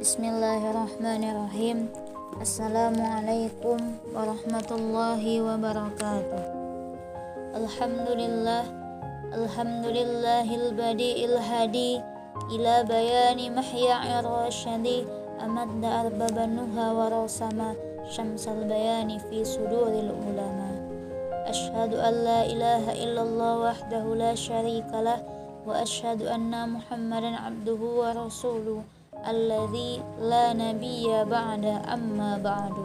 Bismillahirrahmanirrahim. Assalamualaikum warahmatullahi wabarakatuh. Alhamdulillahil badi'il hadi ila bayani mahya irsyadi amadda arbaban nuha wa rasama syamsal bayani fi suduril ulama. Asyhadu an la ilaha illallah wahdahu la syarikalah wa asyhadu anna Muhammadan abduhu wa rasuluh alladzi la nabiyya ba'da amma ba'du.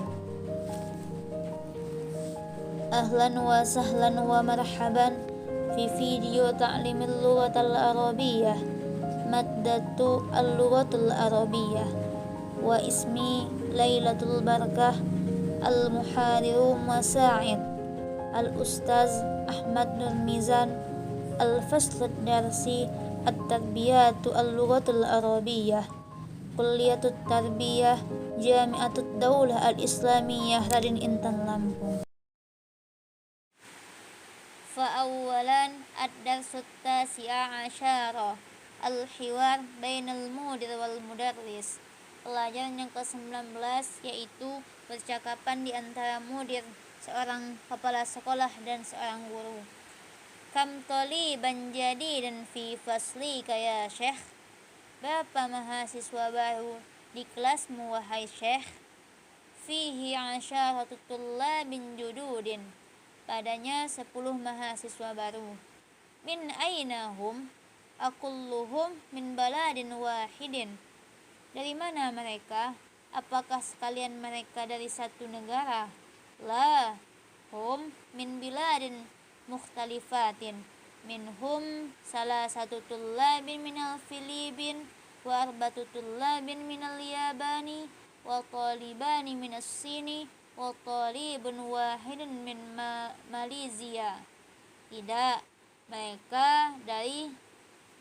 Ahlan wa sahlan wa marhaban fi video ta'limil lughatal arabiyyah maddatu al-lughatul arabiyyah wa ismi Lailatul Barakah al-muhadiru Masa'id al-ustaz Ahmad Nur Mizan al-fasl darsi at-tarbiyatu al-lughatul arabiyyah Kulliyatut Tarbiyah Jami'atut Daulah Al-Islamiyah Radin Intan Lampung. Fa'awwalan ad-darsut tasi'a asyara al-hiwar bainal mudir wal mudarris. Pelajaran yang ke-19 yaitu percakapan di antara mudir, seorang kepala sekolah, dan seorang guru. Kam taliban jadidan fi faslika ya syekh? Berapa mahasiswa baru di kelasmu wahai syekh? Fihi 'asharatu tullabin jududin. Padanya 10 mahasiswa baru. Min aina hum? Akulluhum min baladin wahidin. Dari mana mereka? Apakah sekalian mereka dari satu negara? La, hum min biladin mukhtalifatin. Minhum salah satu tullabin minal Filipin wa arbatu tullabin minal Yabani wa talibani minas Sini wa talibun wahidun min Malaysia. Tidak, mereka dari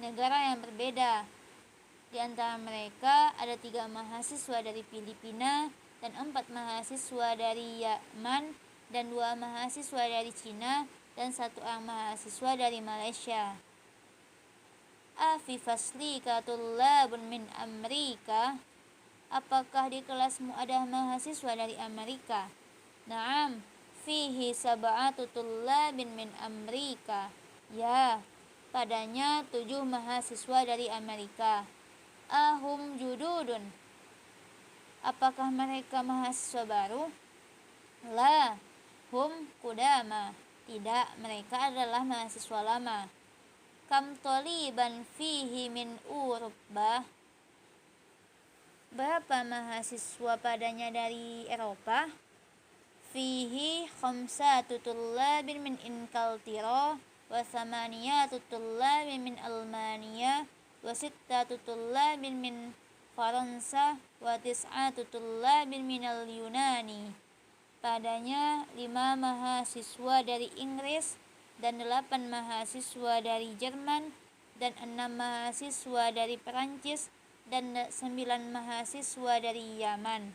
negara yang berbeda. Di antara mereka ada 3 mahasiswa dari Filipina dan 4 mahasiswa dari Yaman dan 2 mahasiswa dari Cina dan 1 orang mahasiswa dari Malaysia. Afi faslika tullabun min Amerika. Apakah di kelasmu ada mahasiswa dari Amerika? Naam, fihi sab'atu tullabin min Amerika. Ya, padanya 7 mahasiswa dari Amerika. Ahum jududun. Apakah mereka mahasiswa baru? La, hum kudama. Tidak, mereka adalah mahasiswa lama. Kam taliban fihi min Urubah. Berapa mahasiswa padanya dari Eropa? Fihi khamsatu tullabin min Inkaltira wa thamaniyatu tullabin min Almania wa sittatu tullabin min Faransa wa tis'atu tullabin min al-Yunani. Padanya 5 mahasiswa dari Inggris dan 8 mahasiswa dari Jerman dan 6 mahasiswa dari Perancis dan 9 mahasiswa dari Yaman.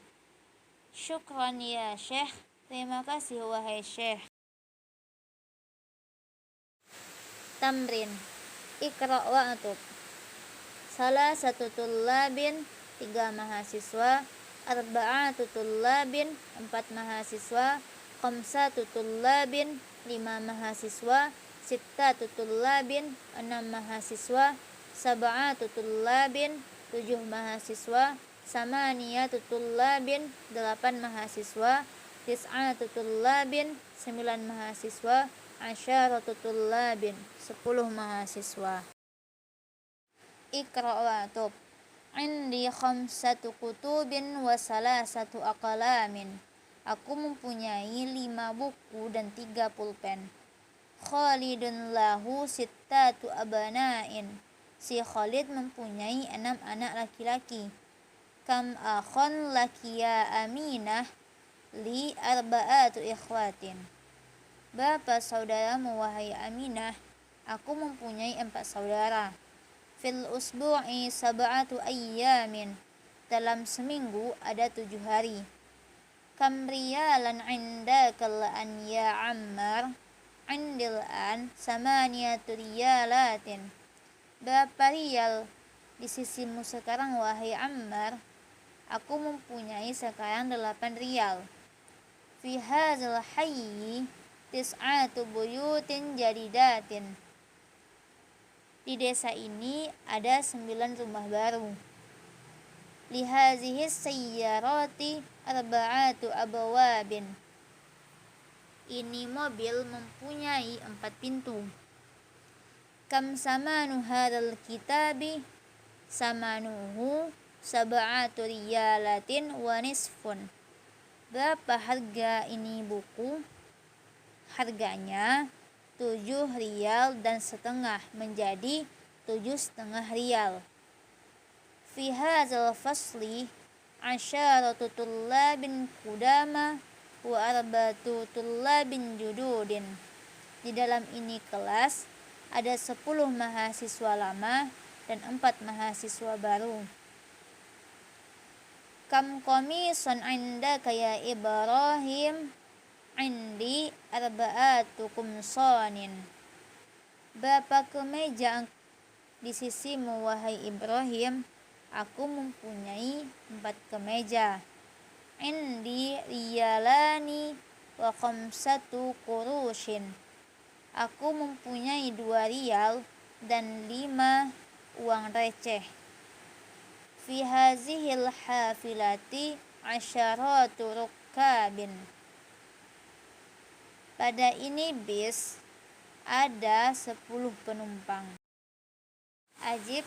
Syukran ya syekh. Terima kasih wahai syekh. Tamrin. Iqra' wa atub. Salah satu tullabin 3 mahasiswa, arba'atu tullabin 4 mahasiswa, khamsatu tullabin 5 mahasiswa, sittatu tullabin 6 mahasiswa, sab'atu tullabin 7 mahasiswa, samaniyatu tullabin 8 mahasiswa, tis'atu tullabin 9 mahasiswa, asyaratu tullabin 10 mahasiswa. Iqra' wa atub. Indi khamsatu kutubin wa salasatu aqlamin. Aku mempunyai 5 buku dan 3 pulpen. Khalidun lahu sittatu abana'in. Si Khalid mempunyai 6 anak laki-laki. Kam akhon laki ya Aminah? Li arba'atu ikhwatin. Berapa saudaramu wahai Aminah? Aku mempunyai 4 saudara. Fil usbu'i sab'atu ayyamin. Dalam seminggu ada 7 hari. Kam riyalan indakal an ya Ammar? Indil an samaniyatu riyalatin. Berapa rial di sisimu sekarang wahai Ammar? Aku mempunyai sekarang 8 rial. Fi hadzal hayyi tis'atu buyutin jadidatin. Di desa ini ada 9 rumah baru. Li hazihi sayyarati arba'atu abwabin. Ini mobil mempunyai 4 pintu. Kam samanu hadzal kitabi? Samanuhu sab'atu riyalatin wa nisfun. Berapa harga ini buku? Harganya 7 rial dan setengah, menjadi 7,5 rial. Fi hadzal fasli 'asharatu tullabin qudama wa arba'atu tullabin jududin. Di dalam ini kelas ada 10 mahasiswa lama dan 4 mahasiswa baru. Kam qamisan 'indaka ya Ibrahim? Indi arba'atu qumsanin. Berapa kemeja di sisimu wahai Ibrahim? Aku mempunyai 4 kemeja. Indi riyalani wa khamsatu qurushin. Aku mempunyai 2 rial dan 5 uang receh. Fi hazihil hafilati 'asharatu rukkabin. Pada ini bis ada 10 penumpang. Ajib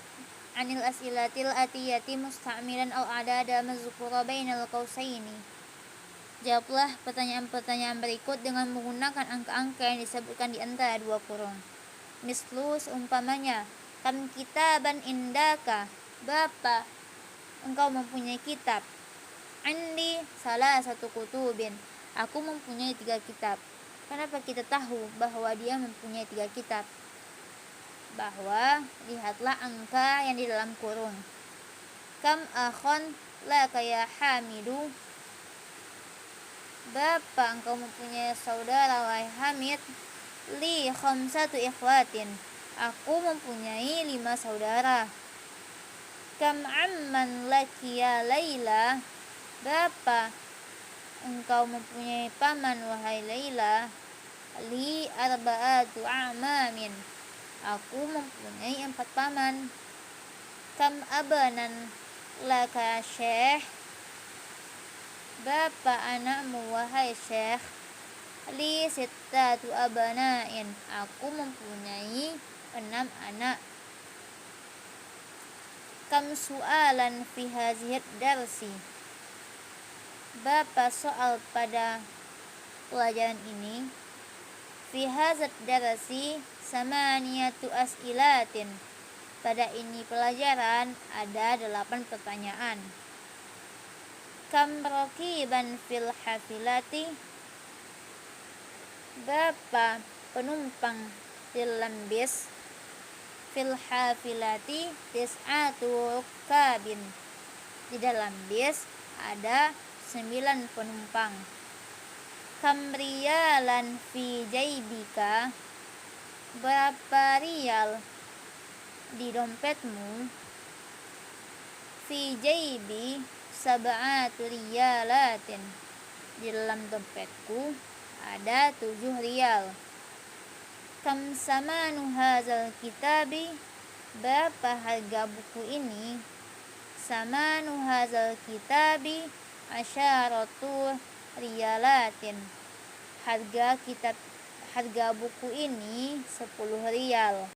anil as'ilatil atiyati musta'milan aw adada mazkura bainal qausaini. Jawablah pertanyaan-pertanyaan berikut dengan menggunakan angka-angka yang disebutkan di antara 2 kurung. Mislu, seumpamanya, kam kitaban indaka? Berapa engkau mempunyai kitab? Andi salah satu kutubin. Aku mempunyai 3 kitab. Kenapa kita tahu bahwa dia mempunyai 3 kitab? Bahwa lihatlah angka yang di dalam kurung. Kam akhon laka ya Hamidu? Berapa engkau mempunyai saudara wahai Hamid? Li khamsatu ikhwatin. Aku mempunyai 5 saudara. Kam amman laki ya Laila? Berapa engkau mempunyai paman wahai Laila? Li arba'atu a'mamin. Aku mempunyai 4 paman. Kam abanan laka syekh? Berapa anakmu wahai syekh? Li sittatu abana'in. Aku mempunyai 6 anak. Kam su'alan fi hazihid darsi? Berapa soal pada pelajaran ini? Fi hazad darsi samaniyatu as'ilatin. Pada ini pelajaran ada 8 pertanyaan. Kam raqiban fil hafilati? Berapa penumpang di dalam bis? Fil hafilati tis'atu kabin. Di dalam bis ada 9 penumpang. Kam riyalan fi jaybika? Berapa rial di dompetmu? Fi jaybi sab'atu riyalatin. Di dalam dompetku ada 7 rial. Kam samanu hadzal kitabi? Berapa harga buku ini? Samanu hadzal kitabi 'asharatu riyalatin. Harga buku ini 10 rial.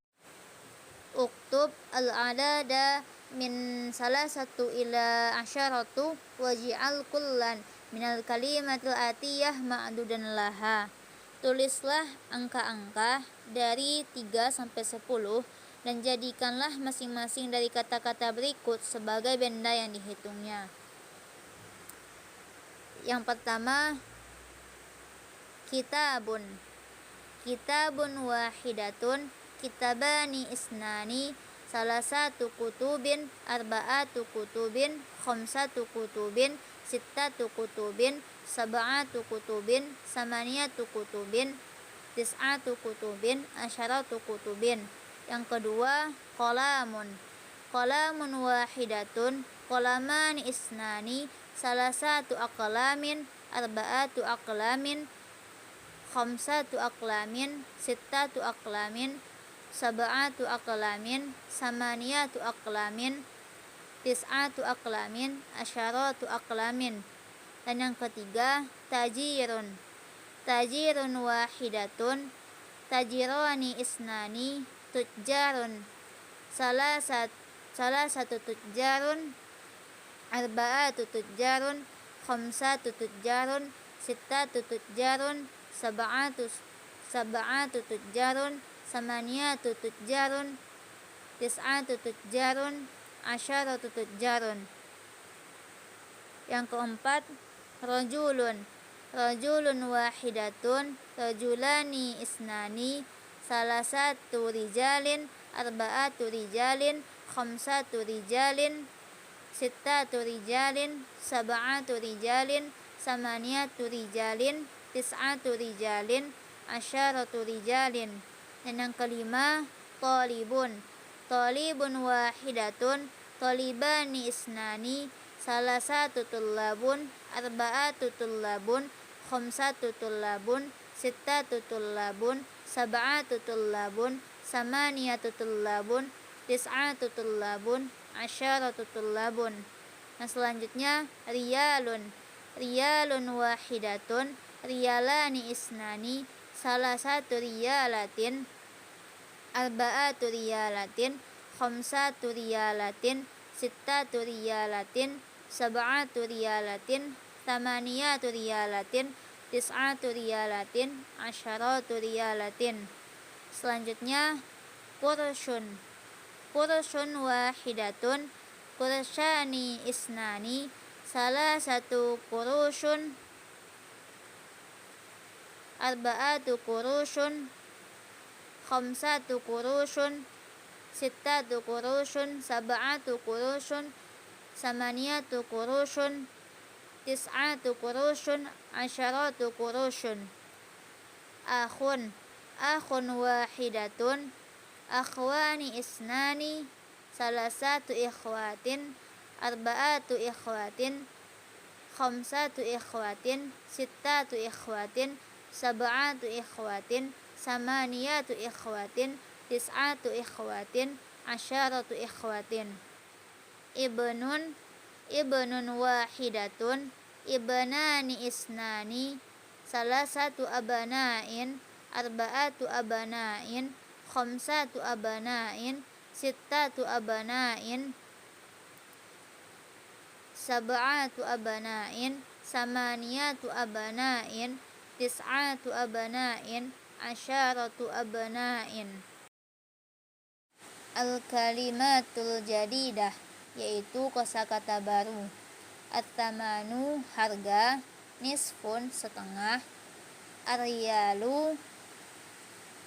Uktub al-adada min salasatu ila 'asharatu waj'al kullan minal kalimatil atiyah ma'dudan laha. Tulislah angka-angka dari 3 sampai 10 dan jadikanlah masing-masing dari kata-kata berikut sebagai benda yang dihitungnya. Yang pertama, kitabun. Kitabun wahidatun, kitabani isnani, salasatu kutubin, arba'atu kutubin, khamsatu kutubin, sittatu kutubin, sab'atu kutubin, samaniyatu kutubin, tis'atu kutubin, asyaratu kutubin. Yang kedua, qalamun. Qalamun wahidatun, Al-qalamani isnani, salasatu aqlamin, arba'atu aqlamin, khamsatu aqlamin, sittatu aqlamin, sab'atu aqlamin, samaniyatu aqlamin, tis'atu aqlamin, asyaratu aqlamin. Dan yang ketiga, tajirun. Tajirun wahidatun, tajirani isnani, tujjarun salasatu tujjarun, arba'atu tujjarun, khamsatu tujjarun, sittatu tujjarun, sab'atu tujjarun, samaniyatu tujjarun, tis'atu tujjarun, asyaratu tujjarun. Yang keempat, rajulun. Rajulun wahidatun, rajulani isnani, salasatu rijalin, arba'atu rijalin, khamsatu rijalin, sittatu rijalin, sab'atu rijalin, samaniyatu rijalin, tis'atu rijalin, asyaratu rijalin. Dan yang kelima, talibun. Talibun wahidatun, talibani isnani, salasatu tullabun, arba'atu tullabun, khamsatu tullabun, sittatu tullabun, sab'atu tullabun, samaniyatu tullabun, tis'atu tullabun, asyaratu tullabun. Nah, selanjutnya riyalun. Riyalun wahidatun, riyalani isnani, salasatu riyalatin, arba'atu riyalatin, khamsatu riyalatin, sittatu riyalatin, sab'atu riyalatin, samaniyatu riyalatin, tis'atu riyalatin, asyaratu riyalatin. Selanjutnya qursyun. Qursyun wahidatun, qursyani isnani, salasatu qurusyun, arba'atu qurusyun, khamsatu qurusyun, sittatu qurusyun, sab'atu qurusyun, samaniyatu qurusyun, tis'atu qurusyun, asyaratu qurusyun. Akhun. Akhun wahidatun, akhwani isnani, salasatu ikhwatin, arba'atu ikhwatin, khamsatu ikhwatin, sittatu ikhwatin, sab'atu ikhwatin, samaniyatu ikhwatin, tis'atu ikhwatin, asyaratu ikhwatin. Ibnun. Ibnun wahidatun, ibnani isnani, salasatu abana'in, arba'atu abana'in, khamsatu abana'in, sittatu abana'in, sab'atu abana'in, samaniyatu abana'in, tis'atu abana'in, asyaratu abana'in. Al-kalimatul jadidah, yaitu kosakata baru. At-tamanu, harga. Nisfun, setengah. Ar-riyalu,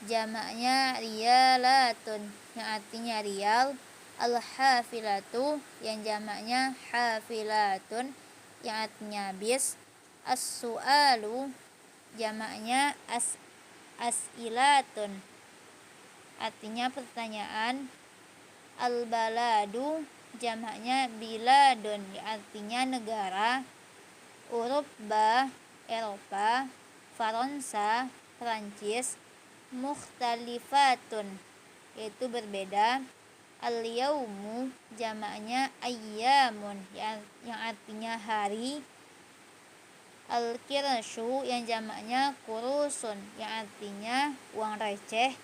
jamaknya riyalatun, yang artinya rial. Al-hafilatu, yang jamaknya hafilatun, yang artinya bis. As-su'alu, jamaknya as'ilatun, artinya pertanyaan. Al-baladu, jamaknya biladun, artinya negara. Uruba, Eropa. Faransa, Perancis. Mukhtalifatun, yaitu berbeda. Al-yaumu, jamaknya ayyamun, yang artinya hari. Al-kirshu, yang jamaknya kurusun, yang artinya uang receh.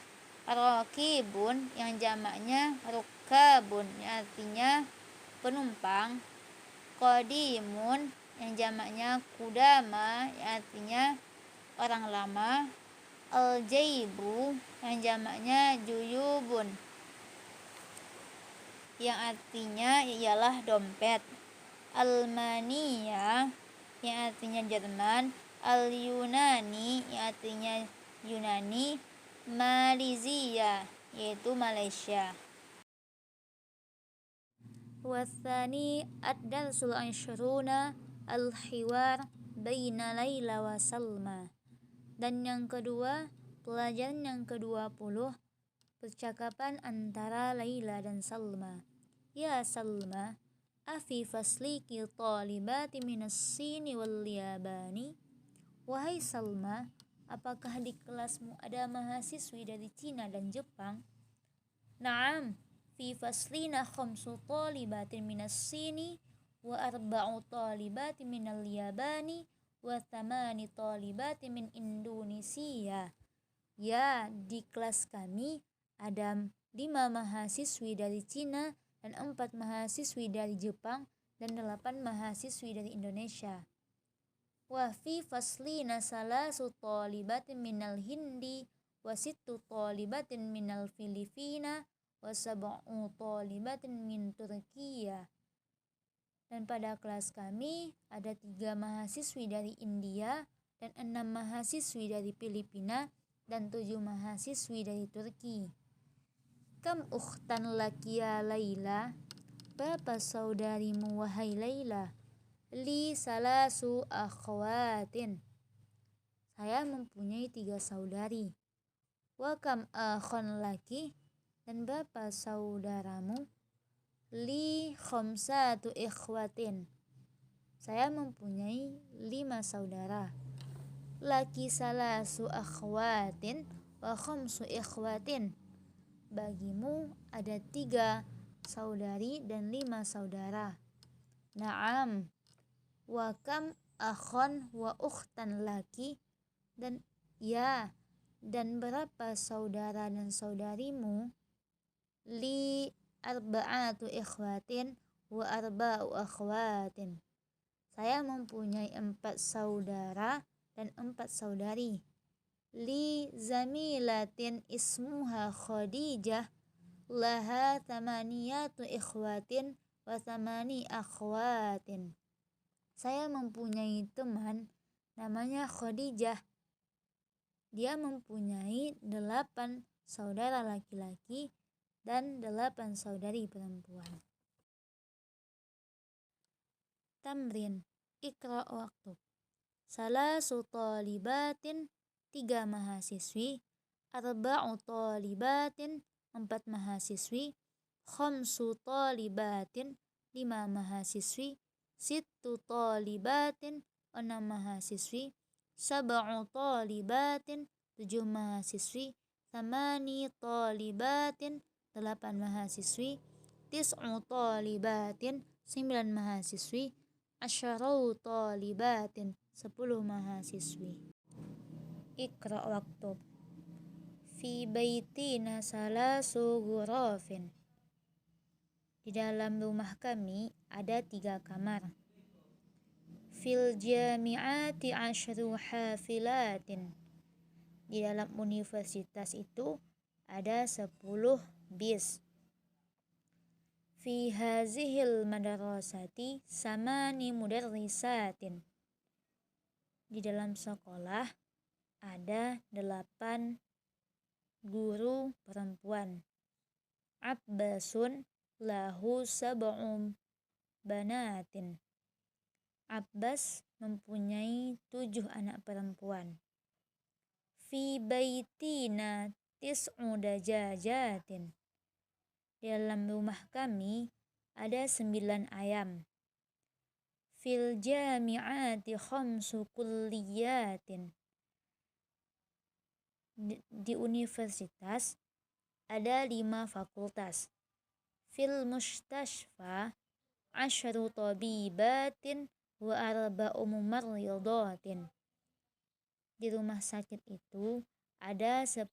Ar-rakibun, yang jamaknya rukabun, yang artinya penumpang. Qadimun, yang jamaknya kudama, yang artinya orang lama. Al-jaibu, yang jamaknya juyubun, yang artinya ialah dompet. Almania, yang artinya Jerman. Al-Yunani, yang artinya Yunani. Malaysia, yaitu Malaysia. Wathani ad-darsul asyruna, al-hiwar baina Laila wa Salma. Dan yang kedua, pelajaran yang ke-20, percakapan antara Laila dan Salma. Ya Salma, Afi fasliki talibati minas sini wal yabani. Wahai Salma, apakah di kelasmu ada mahasiswi dari Cina dan Jepang? Naam, fi faslina khamsu talibatin minas sini wa arba'u talibatin minal yabani wa thamani talibatin min Indonesia. Ya, di kelas kami ada 5 mahasiswi dari Cina dan 4 mahasiswi dari Jepang dan 8 mahasiswi dari Indonesia. Wa fi faslina salasu talibatin minal Hindi wa sittu talibatin minal Filipina wa sab'u talibatin min Turkiya. Dan pada kelas kami ada 3 mahasiswi dari India dan 6 mahasiswi dari Filipina dan 7 mahasiswi dari Turki. Kam ukhtan laki ya Laila? Berapa saudarimu wahai Laila? Li salasu akhwatin. Saya mempunyai 3 saudari. Wa kam akhon laki? Dan berapa saudaramu? Li khamsatu ikhwatin. Saya mempunyai 5 saudara. Laki salasu akhwatin wa khamsu ikhwatin. Bagimu ada 3 saudari dan 5 saudara. Naam. Wa kam akhon wa ukhtan laki? Dan ya, dan berapa saudara dan saudarimu? Li arba'atu ikhwatin wa arba'u akhwatin. Saya mempunyai 4 saudara dan 4 saudari. Li zamilatin ismuha Khadijah laha thamaniyatu ikhwatin wa thamani akhwatin. Saya mempunyai teman namanya Khadijah. Dia mempunyai 8 saudara laki-laki dan 8 saudari perempuan. Tamrin, Iqra waktub. Salasu talibatin, 3 mahasiswi. Arba'u talibatin, 4 mahasiswi. Khamsu talibatin, 5 mahasiswi. Sittu talibatin, 6 mahasiswi. Sab'u talibatin, 7 mahasiswi. Thamani talibatin, 8 mahasiswi. Tis'u talibatin, 9 mahasiswi. Asyarau talibatin, 10 mahasiswi. Iqra waktub. Fi baitina salasu ghurafin. Di dalam rumah kami ada 3 kamar. Fil jami'ati 10 hafilatin. Di dalam universitas itu ada 10 bis. Fi hazihil madrasati samani mudarrisatin. Di dalam sekolah ada 8 guru perempuan. Abbasun lahu sab'um banatin. Abbas mempunyai 7 anak perempuan. Fi baitina tis'u dajajatin. Di dalam rumah kami ada 9 ayam. Fil jami'ati khamsu kulliyatin. Di universitas ada 5 fakultas. Fil mustashfa 10 tabibatin wa 4 mumarridatin. Di rumah sakit itu ada 10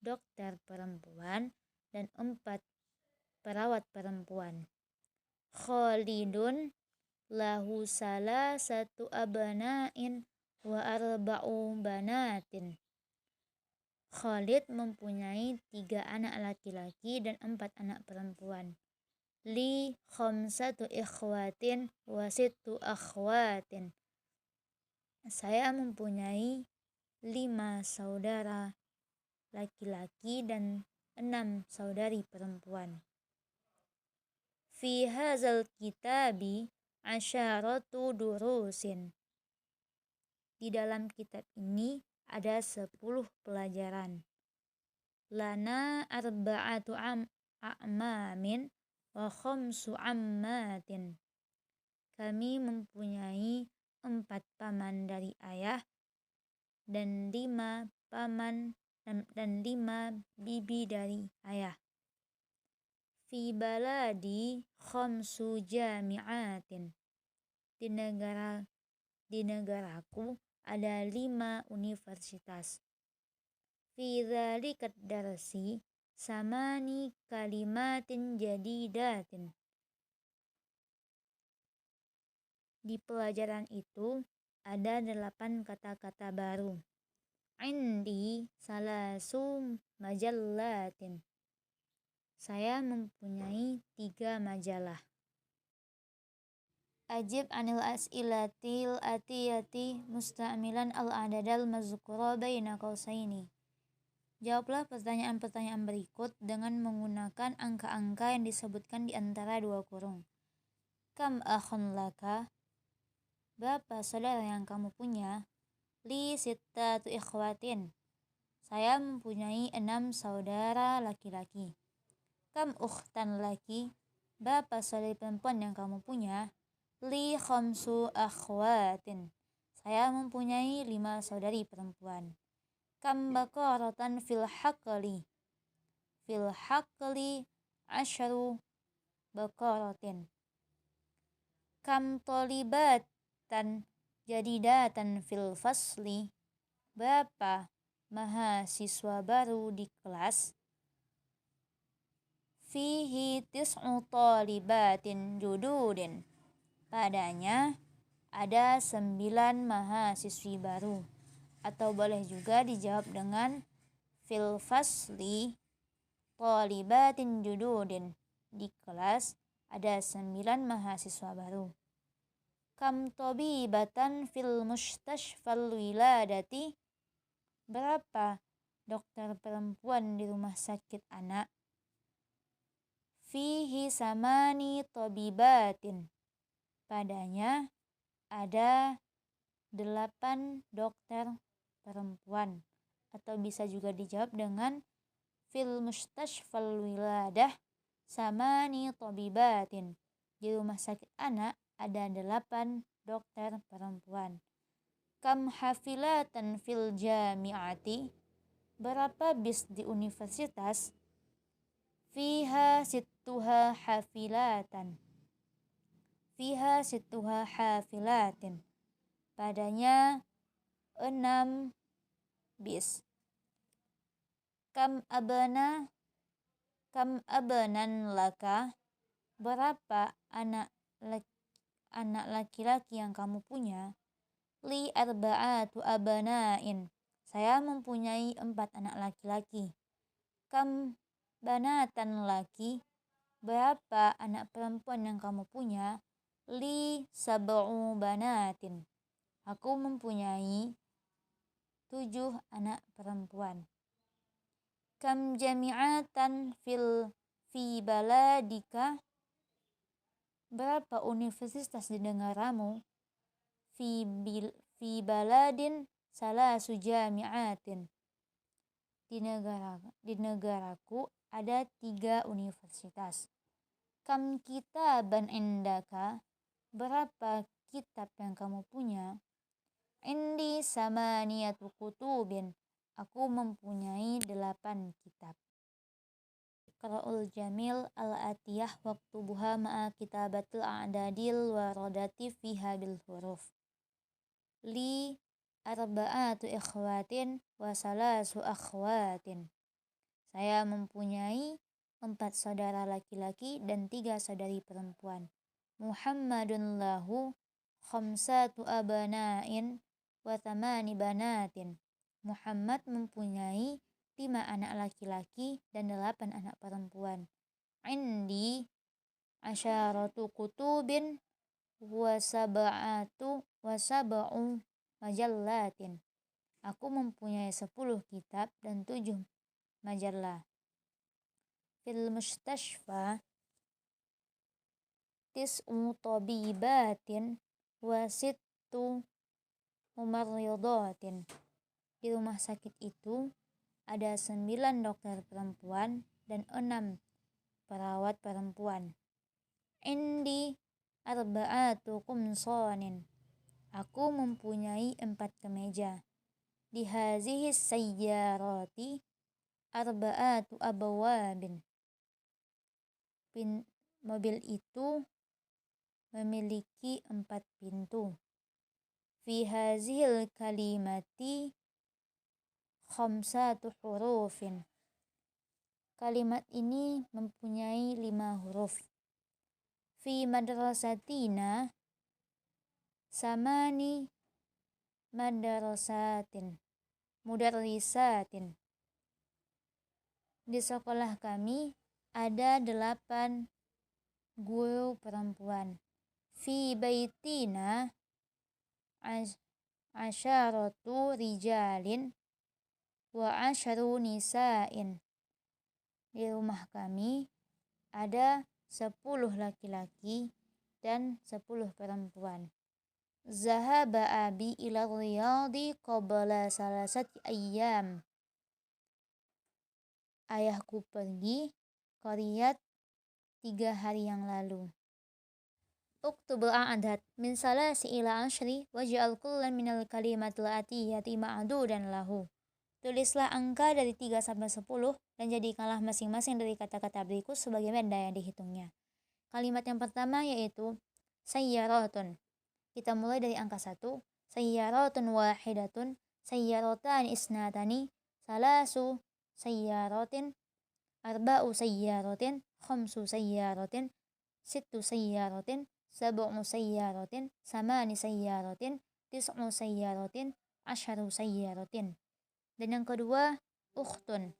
dokter perempuan dan 4 perawat perempuan. Khalidun lahu salasatu abna'in wa 4 banatin. Khalid mempunyai 3 anak laki-laki dan 4 anak perempuan. Li khamsatu ikhwatin wa sittu akhwatin. Saya mempunyai 5 saudara laki-laki dan 6 saudari perempuan. Fi hazal kitabi 10 durusin. Di dalam kitab ini ada 10 pelajaran. Lana arba'atu a'mamin wa khamsu ammatin. Kami mempunyai 4 paman dari ayah dan 5 paman dan 5 bibi dari ayah. Fi baladi khamsu jami'atin. Di negaraku ada 5 universitas. Fi dzalikat darsi samani kalimatin jadidatin. Di pelajaran itu ada 8 kata-kata baru. Indi salasu majallatin. Saya mempunyai 3 majalah. Ajib anil as'ilatil atiyati musta'milan al-adadal mazkura baina qausaini. Jawablah pertanyaan-pertanyaan berikut dengan menggunakan angka-angka yang disebutkan di antara 2 kurung. Kam akhun laka? Berapa saudara yang kamu punya? Li sittatu ikhwatin. Saya mempunyai 6 saudara laki-laki. Kam ukhtan laki? Berapa saudari perempuan yang kamu punya? Li khamsu akhwatin. Saya mempunyai 5 saudari perempuan. Kam baqaratan fil haqli? Fil haqli 10 baqaratin. Kam talibatan jadidatan fil fasli? Berapa mahasiswa baru di kelas? Fihi tis'u talibatin jududin. Padanya ada 9 mahasiswi baru. Atau boleh juga dijawab dengan fil fasli talibatin jududin. Di kelas ada 9 mahasiswa baru. Kam tabibatan fil mustashfal wiladati? Berapa dokter perempuan di rumah sakit anak? Fihi samani tabibatin. Padanya ada 8 dokter perempuan. Atau bisa juga dijawab dengan fil mustashfal wiladah samani tabibatin. Di rumah sakit anak ada 8 dokter perempuan. Kam hafilatan fil jami'ati? Berapa bis di universitas? Fiha sittuha hafilatan. Fiha sittuha hafilatin. Padanya 6 bis. Kam abanan laka? Berapa anak laki-laki yang kamu punya? Li arba'atu abanain. Saya mempunyai 4 anak laki-laki. Kam banatan laki? Berapa anak perempuan yang kamu punya? Li sab'u banatin. Aku mempunyai 7 anak perempuan. Kam jami'atan fi baladika? Berapa universitas di negaramu? Fi baladin salasu jami'atin. Di negaraku ada 3 universitas. Kam kitaban indaka? Berapa kitab yang kamu punya? Indi samaniyatu kutubin. Aku mempunyai 8 kitab. Iqra'ul jamil al-atiyah waktubuha ma'a kitabatil a'dadil waradati fiha bil huruf. Li arba'atu ikhwatin wa salasu akhwatin. Saya mempunyai 4 saudara laki-laki dan 3 saudari perempuan. Muhammadun lahu khamsatu abanain wa 8 banatin. Muhammad mempunyai 5 anak laki-laki dan 8 anak perempuan. Indi asyaratu kutubin wa sab'u majallatin. Aku mempunyai 10 kitab dan 7 majalah. Fil mustashfa tis'u tabibatin wa 6 mumarridatin. Di rumah sakit itu ada 9 dokter perempuan dan 6 perawat perempuan. Indi arba'atu qumsanin. Aku mempunyai 4 kemeja. Di hazihi sayyarati arba'atu abwabin. Mobil itu memiliki 4 pintu. Fi hazihil kalimati khamsatu hurufin. Kalimat ini mempunyai 5 huruf. Fi madrasatina samani madrasatin mudarrisatin. Di sekolah kami ada 8 guru perempuan. Fi baitina asyaratu rijalin wa asyaru nisa'in. Di rumah kami ada 10 laki-laki dan 10 perempuan. Zahaba abi ila riyadi qabla salasati ayyam. Ayahku pergi ke Riyadh 3 hari yang lalu. Uktub a'adad min salasi ila ashri waj'al kullan minal kalimatil atiyati ma'dudan lahu. Tulislah angka dari 3 sampai 10 dan jadikanlah masing-masing dari kata-kata berikut sebagai benda yang dihitungnya. Kalimat yang pertama yaitu sayyaratun. Kita mulai dari angka 1. Sayyaratun wahidatun, sayyarotan isnatani, salasu sayyaratin, arba'u sayyaratin, khamsu sayyaratin, sittu sayyaratin, sab'u sayyaratin, samani sayyaratin, tis'u sayyaratin, asharu sayyaratin. Dan yang kedua, ukhtun.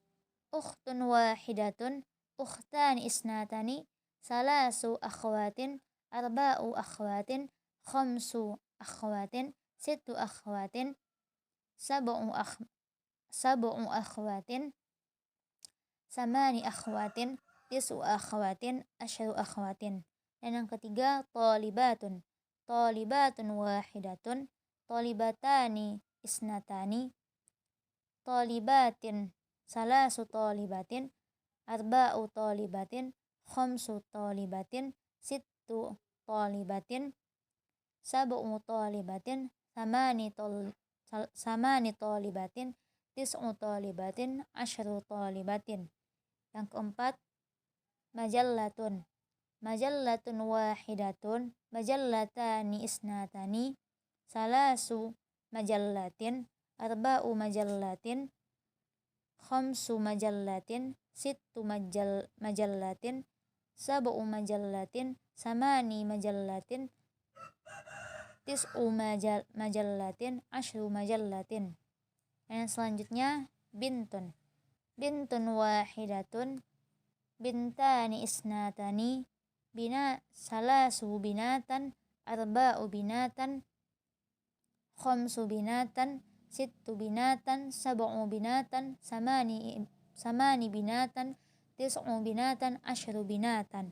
Ukhtun wahidatun, ukhtan isnatani, salasu akhwatin, arba'u akhwatin, khamsu akhwatin, sittu akhwatin, sab'u akhwatin, samani akhwatin, tis'u akhwatin, asharu akhwatin. Dan yang ketiga, talibatun. Talibatun wahidatun, talibatani isnatani, talibatin, salasu talibatin, arba'u talibatin, khamsu talibatin, sittu talibatin, sab'u talibatin, samani talibatin, tis'u talibatin, asharu talibatin. Yang keempat, majallatun. Majallatun wahidatun, majallatani isnatani, salasu majallatin, arba'u majallatin, khamsu majallatin, sittu majallatin, sab'u majallatin, samani majallatin, tis'u majallatin, ashru majallatin. Yang selanjutnya bintun. Bintun wahidatun, bintani isnatani, salasu binatan, arba'u binatan, khamsu binatan, sittu binatan, sab'u binatan, samani binatan, tis'u binatan, asharu binatan.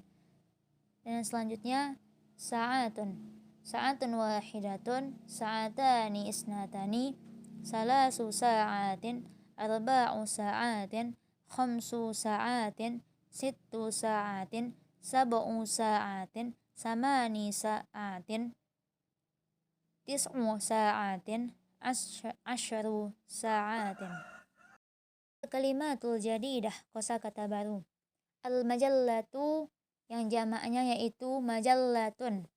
Dan selanjutnya sa'atun. Sa'atun wahidatun, sa'atani isnatani, salasu sa'atin, arba'u sa'atin, khamsu sa'atin, sittu sa'atin, sab'u sa'atin, samani sa'atin, tis'u sa'atin, asharu sa'atin. Kalimatul jadidah, kosakata baru. Al-majallatu, yang jamaknya yaitu majallatun,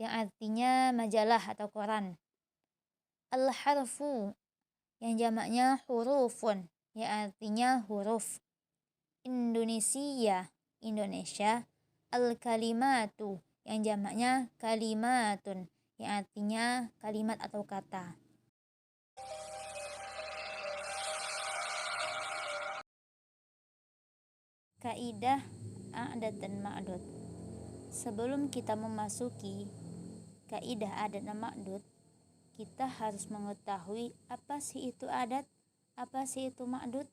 yang artinya majalah atau koran. Al-harfu, yang jamaknya hurufun, yang artinya huruf. Indonesia, Indonesia. Al-kalimatu, yang jamaknya kalimatun, yang artinya kalimat atau kata. Kaidah a'dad dan ma'dud. Sebelum kita memasuki kaidah adat dan ma'dud, kita harus mengetahui apa sih itu adat, apa sih itu ma'dud.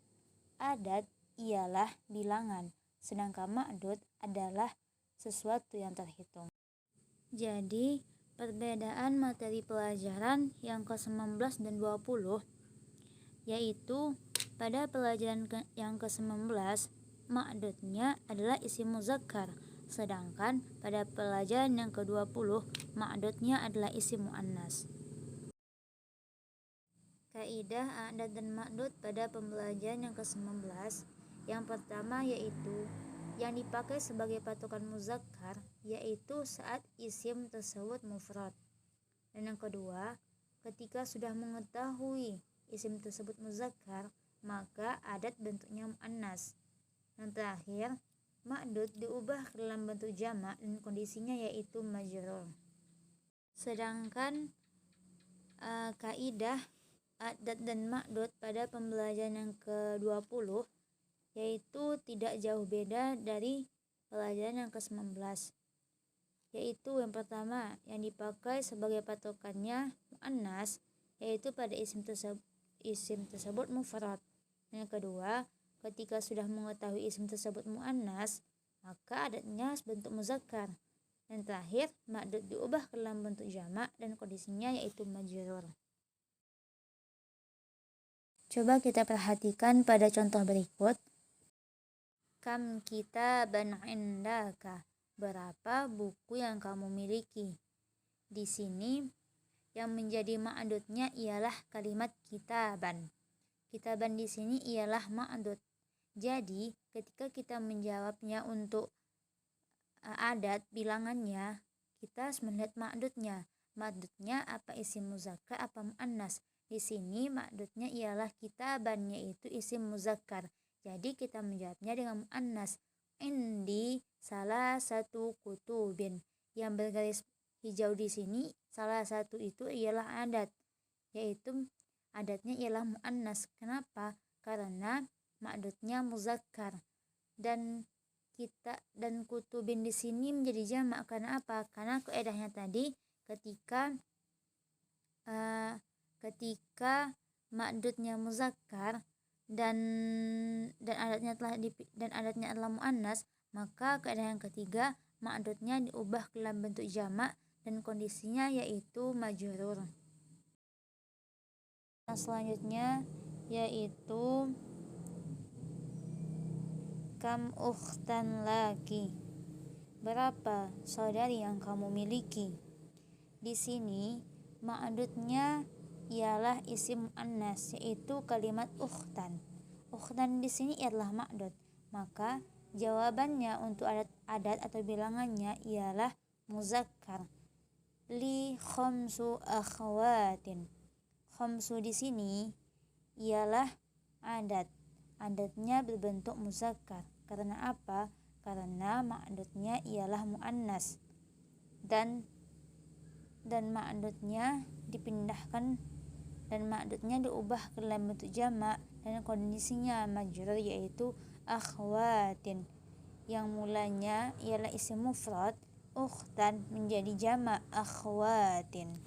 Adat ialah bilangan, sedangkan ma'dud adalah sesuatu yang terhitung. Jadi, perbedaan materi pelajaran yang ke-19 dan 20 yaitu pada pelajaran yang ke-19 ma'dudnya adalah isim muzakkar, Sedangkan pada pelajaran yang ke-20 ma'dudnya adalah isim muannas. Kaidah a'dad dan ma'dud pada pembelajaran yang ke-19. Yang pertama yaitu yang dipakai sebagai patokan muzakkar yaitu saat isim tersebut mufrad. Dan yang kedua, ketika sudah mengetahui isim tersebut muzakkar, maka adat bentuknya muannas. Yang terakhir, ma'dud diubah ke dalam bentuk jamak dan kondisinya yaitu majrur. Sedangkan kaidah adat dan ma'dud pada pembelajaran yang ke-20 yaitu tidak jauh beda dari pelajaran yang ke-19. Yaitu yang pertama, yang dipakai sebagai patokannya muannas yaitu pada isim tersebut mufrad. Yang kedua, ketika sudah mengetahui isim tersebut muannas, maka adatnya bentuk muzakkar. Dan terakhir, ma'dud diubah ke dalam bentuk jamak dan kondisinya yaitu majrur. Coba kita perhatikan pada contoh berikut. Kam kitaban indaka? Berapa buku yang kamu miliki? Di sini yang menjadi ma'dudnya ialah kalimat kitaban. Kitaban di sini ialah ma'dud. Jadi, ketika kita menjawabnya untuk adat bilangannya, kita harus melihat ma'dudnya. Ma'dudnya apa isim muzakkar apa muannas? Di sini ma'dudnya ialah kitaban yaitu isim muzakkar. Jadi kita menjawabnya dengan muannas. Indi salah satu kutubin. Yang bergaris hijau di sini salah satu itu ialah adat, yaitu adatnya ialah muannas. Kenapa? Karena ma'dudnya muzakkar. Dan kutubin di sini menjadi jamak. Karena apa? Karena kaidahnya tadi ketika ma'dudnya muzakkar dan adatnya adalah muannas, maka kaidah yang ketiga ma'dudnya diubah ke dalam bentuk jamak dan kondisinya yaitu majrur. Selanjutnya yaitu kam ukhtan laki? Berapa saudari yang kamu miliki? Di sini ma'dudnya ialah isim muannas yaitu kalimat ukhtan. Ukhtan di sini ialah ma'dud. Maka jawabannya untuk adat atau bilangannya ialah muzakkar. Li khamsu akhwatin. Khamsu di sini ialah adat. Adatnya berbentuk muzakkar. Karena apa? Karena ma'dudnya ialah muannas. Dan ma'dudnya dipindahkan dan ma'dudnya diubah ke dalam bentuk jamak dan kondisinya majrur yaitu akhwatin. Yang mulanya ialah isim mufrad, ukhtan menjadi jamak akhwatin.